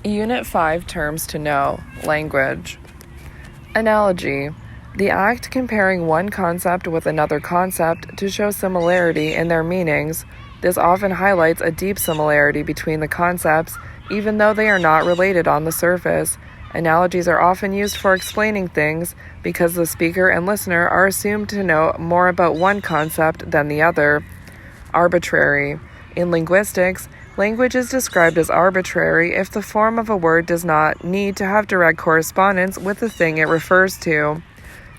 Unit 5 Terms to Know. Language. Analogy. The act comparing one concept with another concept to show similarity in their meanings. This often highlights a deep similarity between the concepts, even though they are not related on the surface. Analogies are often used for explaining things because the speaker and listener are assumed to know more about one concept than the other. Arbitrary. In linguistics, language is described as arbitrary if the form of a word does not need to have direct correspondence with the thing it refers to.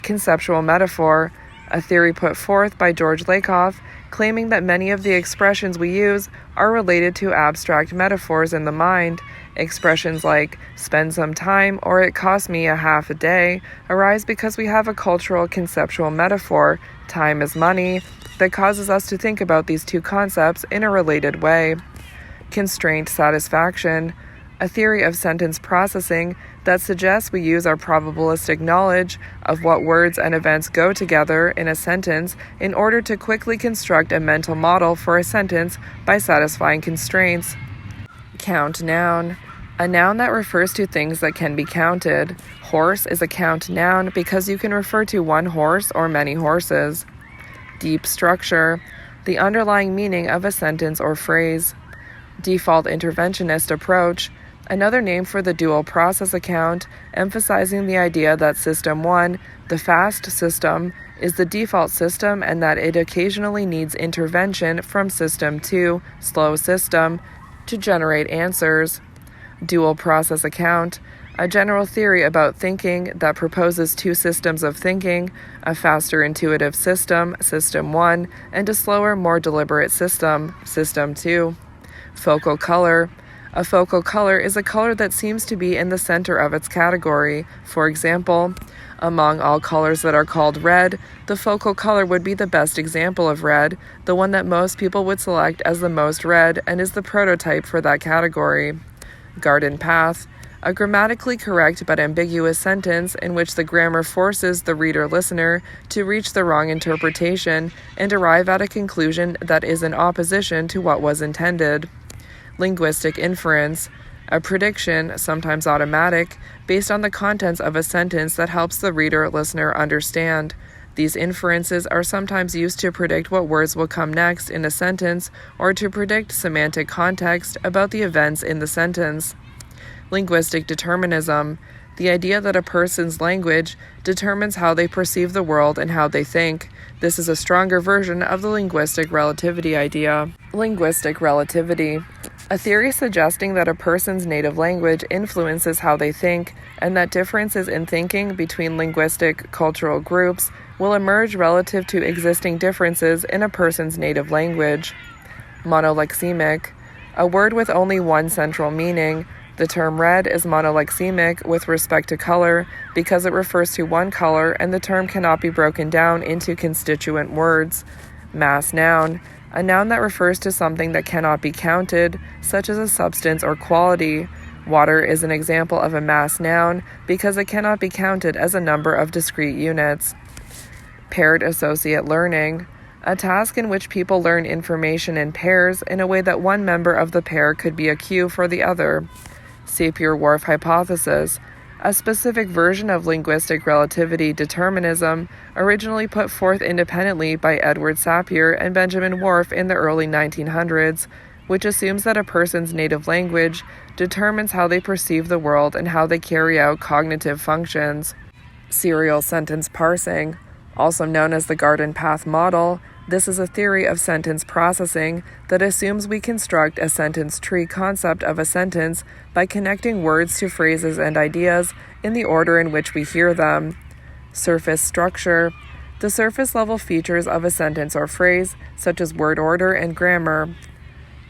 Conceptual metaphor, a theory put forth by George Lakoff, claiming that many of the expressions we use are related to abstract metaphors in the mind. Expressions like spend some time or it cost me a half a day arise because we have a cultural conceptual metaphor, time is money, that causes us to think about these two concepts in a related way. Constraint satisfaction, a theory of sentence processing that suggests we use our probabilistic knowledge of what words and events go together in a sentence in order to quickly construct a mental model for a sentence by satisfying constraints. Count noun, a noun that refers to things that can be counted. Horse is a count noun because you can refer to one horse or many horses. Deep structure, the underlying meaning of a sentence or phrase. Default interventionist approach, another name for the dual process account, emphasizing the idea that System 1, the fast system, is the default system and that it occasionally needs intervention from System 2, slow system, to generate answers. Dual process account, a general theory about thinking that proposes two systems of thinking, a faster intuitive system, System 1, and a slower, more deliberate system, System 2. Focal color. A focal color is a color that seems to be in the center of its category. For example, among all colors that are called red, the focal color would be the best example of red, the one that most people would select as the most red and is the prototype for that category. Garden path. A grammatically correct but ambiguous sentence in which the grammar forces the reader-listener to reach the wrong interpretation and arrive at a conclusion that is in opposition to what was intended. Linguistic inference, a prediction, sometimes automatic, based on the contents of a sentence that helps the reader-listener understand. These inferences are sometimes used to predict what words will come next in a sentence or to predict semantic context about the events in the sentence. Linguistic determinism, the idea that a person's language determines how they perceive the world and how they think. This is a stronger version of the linguistic relativity idea. Linguistic relativity, a theory suggesting that a person's native language influences how they think, and that differences in thinking between linguistic cultural groups will emerge relative to existing differences in a person's native language. Monolexemic, a word with only one central meaning. The term red is monolexemic with respect to color because it refers to one color and the term cannot be broken down into constituent words. Mass noun, a noun that refers to something that cannot be counted, such as a substance or quality. Water is an example of a mass noun because it cannot be counted as a number of discrete units. Paired associate learning, a task in which people learn information in pairs in a way that one member of the pair could be a cue for the other. Sapir-Whorf hypothesis, a specific version of linguistic relativity determinism originally put forth independently by Edward Sapir and Benjamin Whorf in the early 1900s, which assumes that a person's native language determines how they perceive the world and how they carry out cognitive functions. Serial sentence parsing, also known as the garden path model, this is a theory of sentence processing that assumes we construct a sentence tree concept of a sentence by connecting words to phrases and ideas in the order in which we hear them. Surface structure, the surface level features of a sentence or phrase, such as word order and grammar.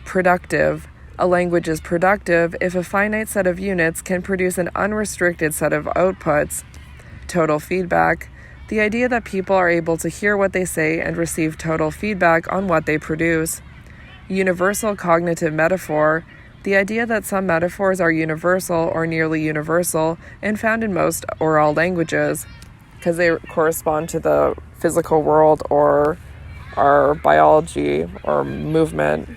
Productive, a language is productive if a finite set of units can produce an unrestricted set of outputs. Total feedback, the idea that people are able to hear what they say and receive total feedback on what they produce. Universal cognitive metaphor, the idea that some metaphors are universal or nearly universal and found in most or all languages because they correspond to the physical world or our biology or movement.